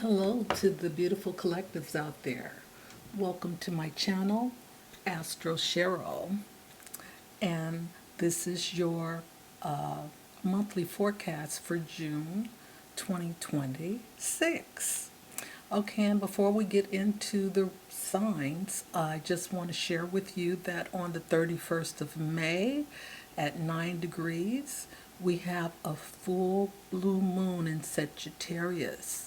Hello to the beautiful collectives out there. Welcome to my channel, Astro, and this is your monthly forecast for June 2026. Okay, and before we get into the signs, I just want to share with you that on the 31st of May at 9 degrees, we have a full blue moon in Sagittarius.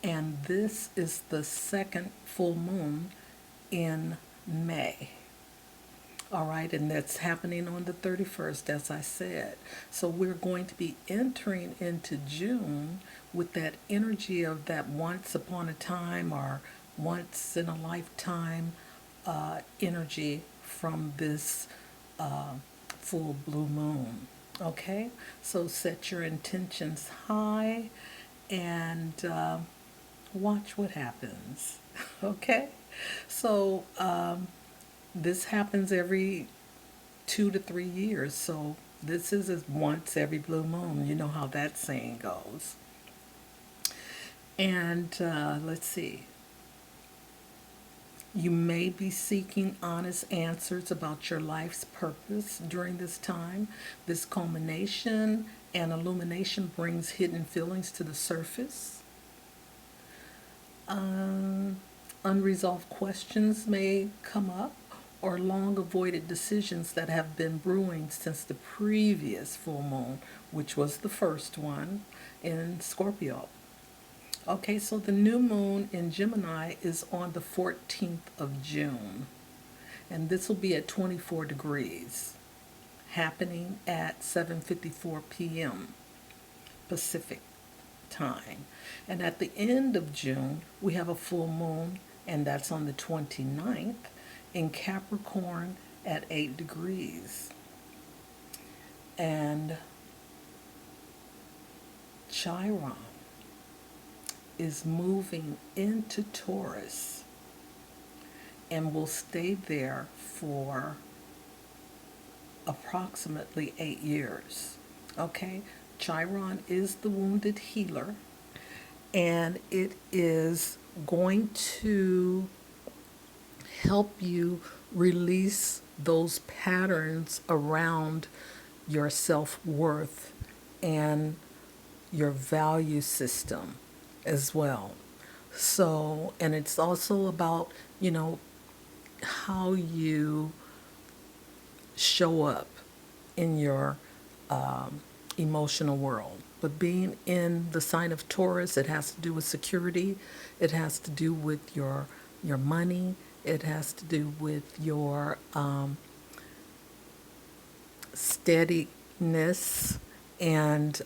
And this is the second full moon in May. All right, and that's happening on the 31st, as I said. So we're going to be entering into June with that energy of that once upon a time or once in a lifetime energy from this full blue moon. Okay, so set your intentions high and watch what happens. Okay, so this happens every 2 to 3 years. So this is once every blue moon. You know how that saying goes. And let's see. You may be seeking honest answers about your life's purpose during this time. This culmination and illumination brings hidden feelings to the surface. Unresolved questions may come up, or long avoided decisions that have been brewing since the previous full moon, which was the first one in Scorpio. Okay, so the new moon in Gemini is on the 14th of June, and this will be at 24 degrees, happening at 7:54 p.m. Pacific time. And at the end of June, we have a full moon, and that's on the 29th in Capricorn at 8 degrees. And Chiron is moving into Taurus and will stay there for approximately 8 years. Okay? Chiron is the wounded healer, and it is going to help you release those patterns around your self-worth and your value system as well. So, and it's also about, how you show up in your emotional world. But being in the sign of Taurus, it has to do with security. It has to do with your money. It has to do with your steadiness and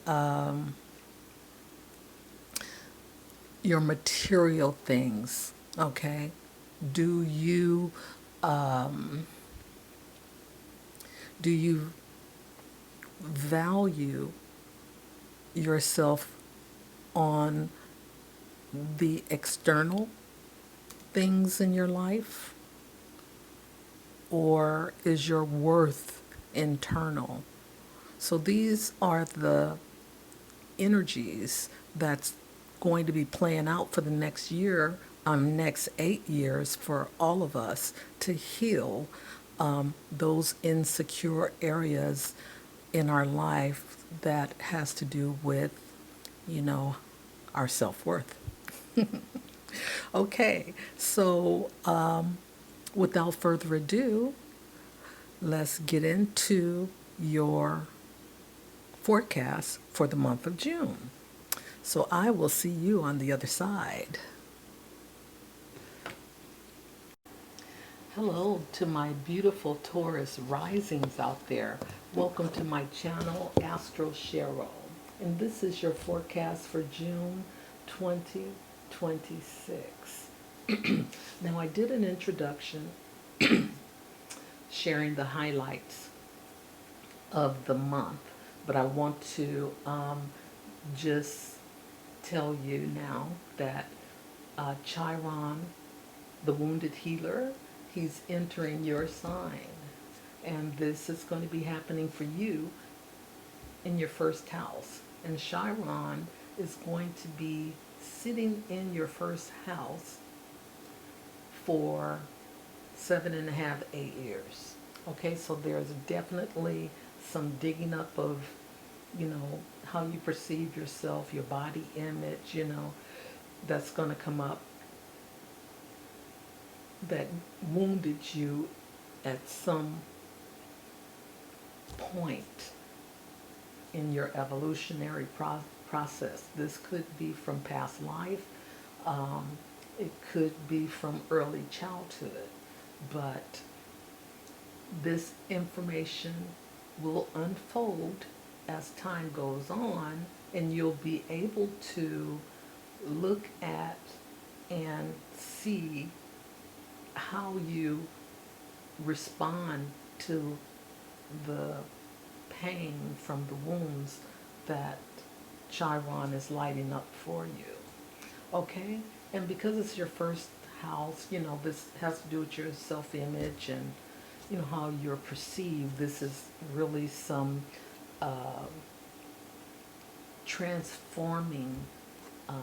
your material things. Okay, do you do you value yourself on the external things in your life, or is your worth internal? So these are the energies that's going to be playing out for the next year, next 8 years for all of us to heal those insecure areas in our life that has to do with, our self-worth. Okay, so without further ado, let's get into your forecast for the month of June. So I will see you on the other side. Hello to my beautiful Taurus risings out there. Welcome to my channel, Astro. And this is your forecast for June 2026. Now, I did an introduction sharing the highlights of the month, but I want to just tell you now that Chiron, the wounded healer, he's entering your sign. And this is going to be happening for you in your first house. And Chiron is going to be sitting in your first house for 7.5, 8 years. Okay, so there's definitely some digging up of, how you perceive yourself, your body image, that's going to come up that wounded you at some point in your evolutionary process. This could be from past life. Um, it could be from early childhood. But this information will unfold as time goes on, and you'll be able to look at and see how you respond to the pain from the wounds that Chiron is lighting up for you. Okay? And because it's your first house, this has to do with your self-image and, how you're perceived. This is really some uh, transforming uh,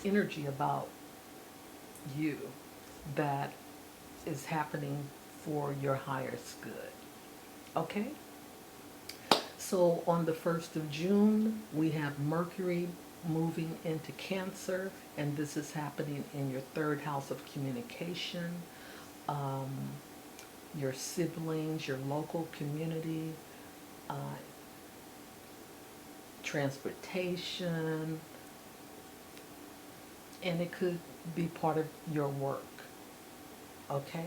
energy about you that is happening for your highest good. Okay? So on the 1st of June, we have Mercury moving into Cancer, and this is happening in your third house of communication, um, your siblings, your local community, uh, transportation, and it could be part of your work. Okay?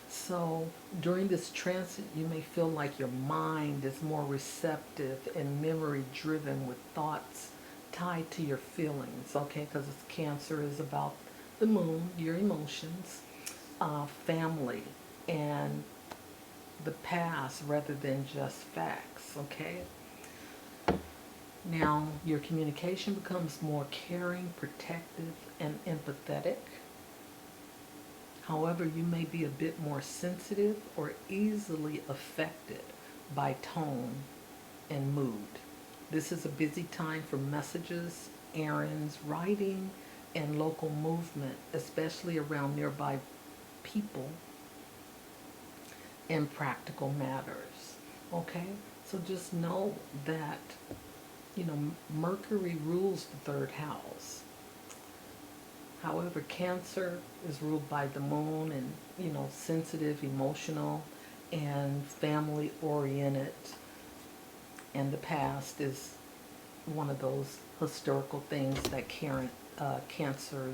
So during this transit, you may feel like your mind is more receptive and memory driven with thoughts tied to your feelings, okay? Because Cancer is about the moon, your emotions, family, and the past rather than just facts, okay? Now, your communication becomes more caring, protective, and empathetic. However, you may be a bit more sensitive or easily affected by tone and mood. This is a busy time for messages, errands, writing, and local movement, especially around nearby people and practical matters. Okay? So just know that, Mercury rules the third house. However, Cancer is ruled by the moon and, sensitive, emotional, and family oriented. And the past is one of those historical things that Cancer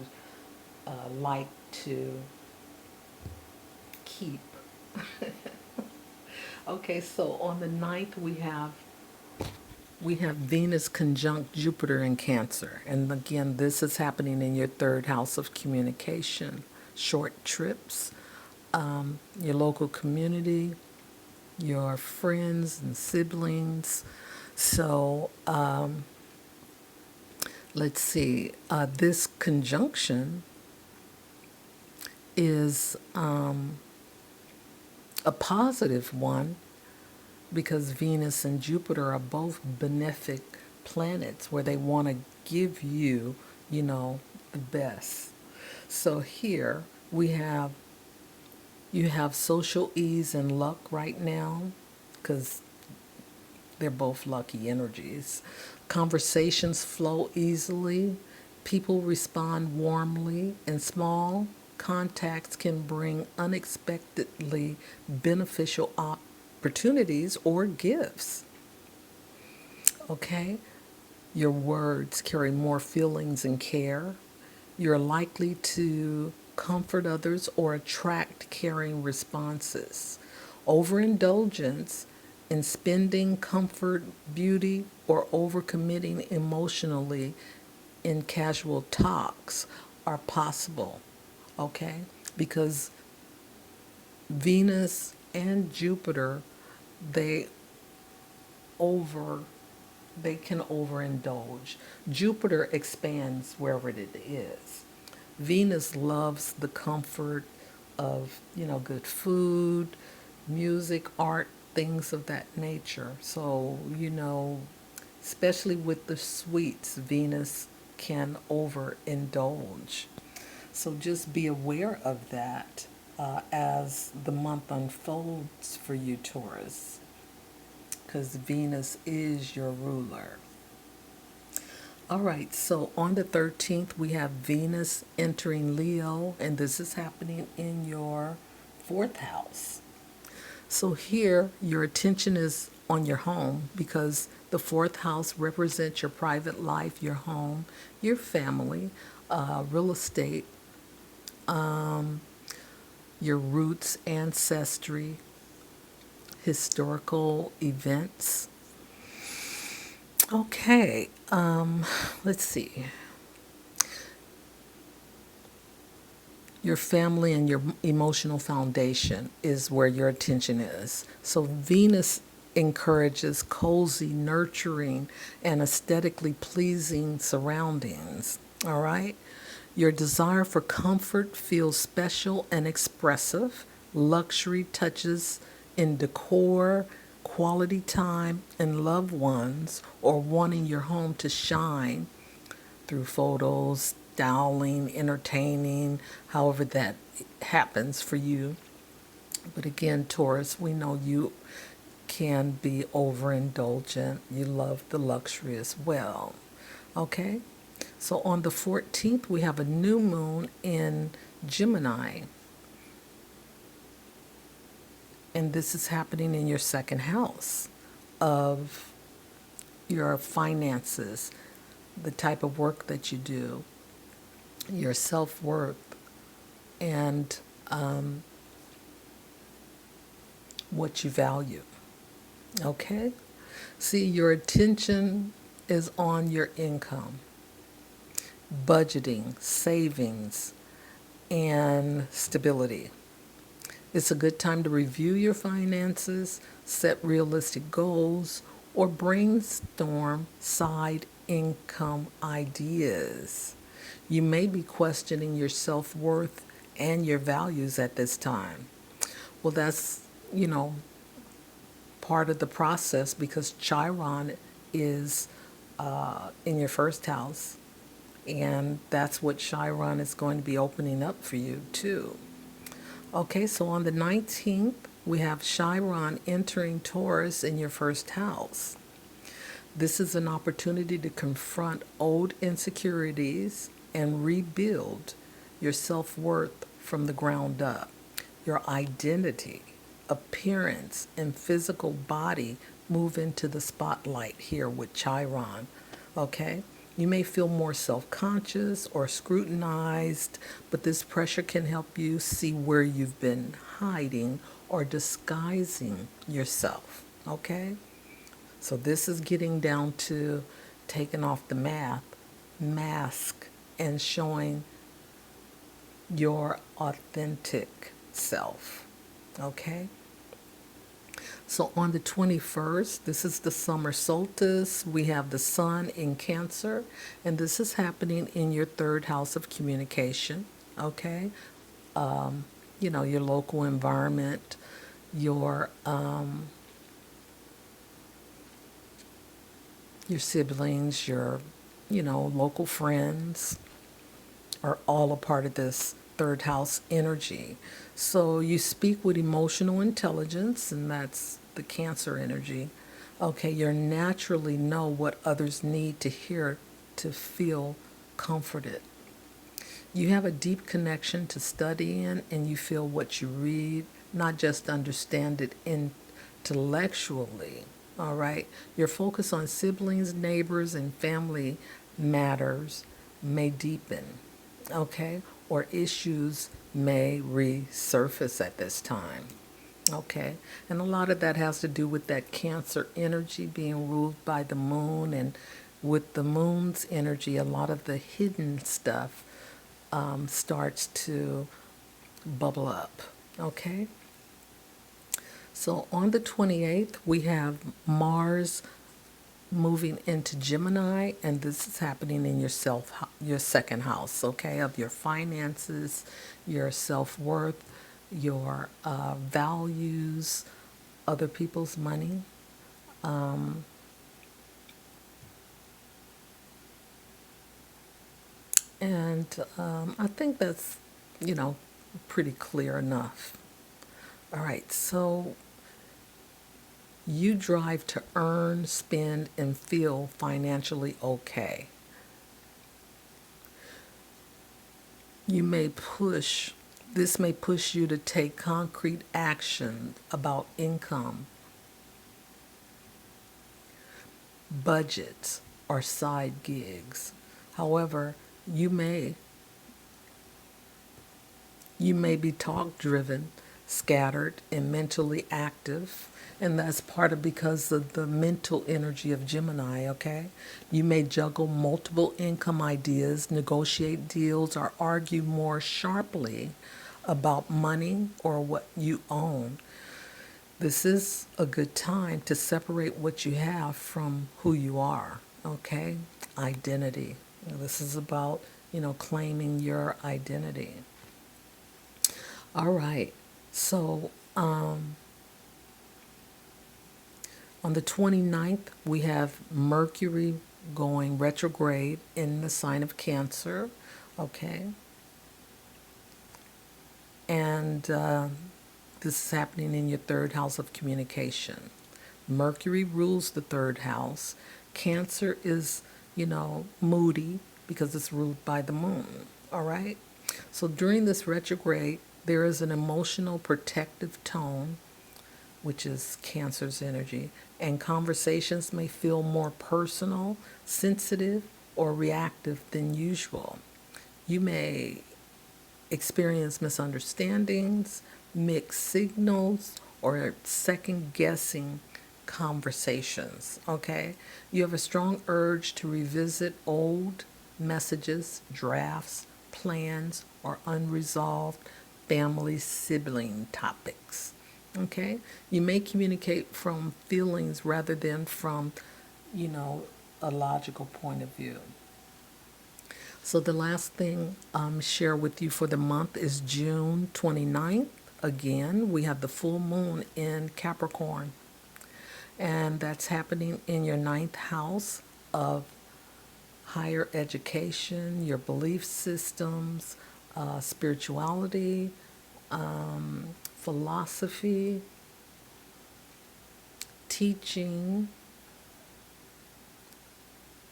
like to keep. Okay, so on the 9th we have Venus conjunct Jupiter in Cancer. And again, this is happening in your third house of communication, short trips, your local community, your friends and siblings. So let's see, this conjunction is a positive one because Venus and Jupiter are both benefic planets where they want to give you, the best. So here you have social ease and luck right now because they're both lucky energies. Conversations flow easily. People respond warmly, and small contacts can bring unexpectedly beneficial opportunities or gifts. Okay? Your words carry more feelings and care. You're likely to comfort others or attract caring responses. Overindulgence in spending, comfort, beauty, or overcommitting emotionally in casual talks are possible, okay? Because Venus and Jupiter, they over they can overindulge. Jupiter expands wherever it is. Venus loves the comfort of, good food, music, art, things of that nature. So, especially with the sweets, Venus can overindulge. So just be aware of that as the month unfolds for you, Taurus, because Venus is your ruler. All right, so on the 13th, we have Venus entering Leo, and this is happening in your fourth house. So here, your attention is on your home because the fourth house represents your private life, your home, your family, real estate, your roots, ancestry, historical events. Okay, let's see. Your family and your emotional foundation is where your attention is. So Venus encourages cozy, nurturing, and aesthetically pleasing surroundings. All right? Your desire for comfort feels special and expressive. Luxury touches in decor, quality time, and loved ones, or wanting your home to shine through photos, styling, entertaining, however that happens for you. But again, Taurus, we know you can be overindulgent. You love the luxury as well. Okay? So on the 14th, we have a new moon in Gemini. And this is happening in your second house of your finances, the type of work that you do, your self-worth, and what you value. Okay? See, your attention is on your income, budgeting, savings, and stability. It's a good time to review your finances, set realistic goals, or brainstorm side income ideas. You may be questioning your self-worth and your values at this time. Well, that's, part of the process because Chiron is in your first house, and that's what Chiron is going to be opening up for you too. Okay, so on the 19th, we have Chiron entering Taurus in your first house. This is an opportunity to confront old insecurities and rebuild your self-worth from the ground up. Your identity, appearance, and physical body move into the spotlight here with Chiron. Okay? You may feel more self-conscious or scrutinized, but this pressure can help you see where you've been hiding or disguising yourself. Okay? So this is getting down to taking off the mask and showing your authentic self. Okay? So on the 21st, this is the summer solstice. We have the sun in Cancer, and this is happening in your third house of communication. Okay? Your local environment, your siblings, your, local friends are all a part of this third house energy. So you speak with emotional intelligence, and that's the Cancer energy. Okay, you naturally know what others need to hear to feel comforted. You have a deep connection to studying, and you feel what you read, not just understand it intellectually. All right, your focus on siblings, neighbors, and family matters may deepen. Okay, or issues may resurface at this time. Okay, and a lot of that has to do with that Cancer energy being ruled by the moon, and with the moon's energy, a lot of the hidden stuff starts to bubble up. Okay, so on the 28th, we have Mars moving into Gemini, and this is happening in your second house, okay, of your finances, your self-worth, your values, other people's money. And I think that's, you know, pretty clear enough. All right, so you drive to earn, spend, and feel financially okay. You may push, this may push you to take concrete action about income, budgets, or side gigs. However, you may You may be talk driven, scattered, and mentally active. And that's part of because of the mental energy of Gemini, okay? You may juggle multiple income ideas, negotiate deals, or argue more sharply about money or what you own. This is a good time to separate what you have from who you are, okay? Identity. This is about, claiming your identity. All right. So on the 29th, we have Mercury going retrograde in the sign of Cancer. Okay. And this is happening in your third house of communication. Mercury rules the third house. Cancer is, moody because it's ruled by the moon. All right. So during this retrograde, there is an emotional protective tone, which is Cancer's energy, and conversations may feel more personal, sensitive, or reactive than usual. You may experience misunderstandings, mixed signals, or second guessing conversations. Okay? You have a strong urge to revisit old messages, drafts, plans, or unresolved family sibling topics. Okay? You may communicate from feelings rather than from, a logical point of view. So the last thing share with you for the month is June 29th. Again, we have the full moon in Capricorn, and that's happening in your ninth house of higher education, your belief systems, spirituality, philosophy, teaching,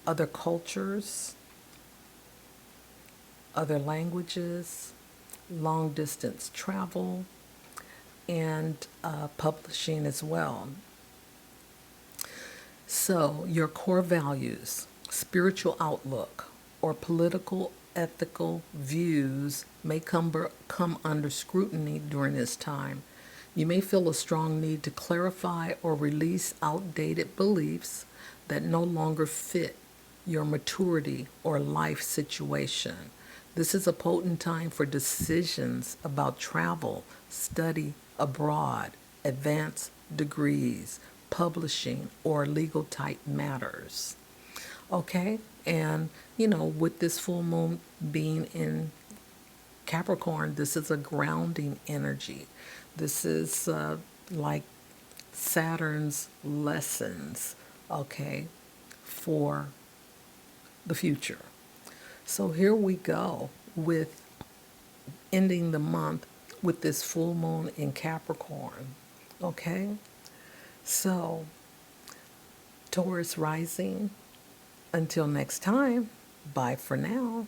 other cultures, other languages, long distance travel, and publishing as well. So, your core values, spiritual outlook, or political ethical views may come under scrutiny during this time. You may feel a strong need to clarify or release outdated beliefs that no longer fit your maturity or life situation. This is a potent time for decisions about travel, study abroad, advanced degrees, publishing, or legal type matters. Okay? And, with this full moon being in Capricorn, this is a grounding energy. This is like Saturn's lessons, okay, for the future. So here we go with ending the month with this full moon in Capricorn, okay? So, Taurus rising, until next time, bye for now.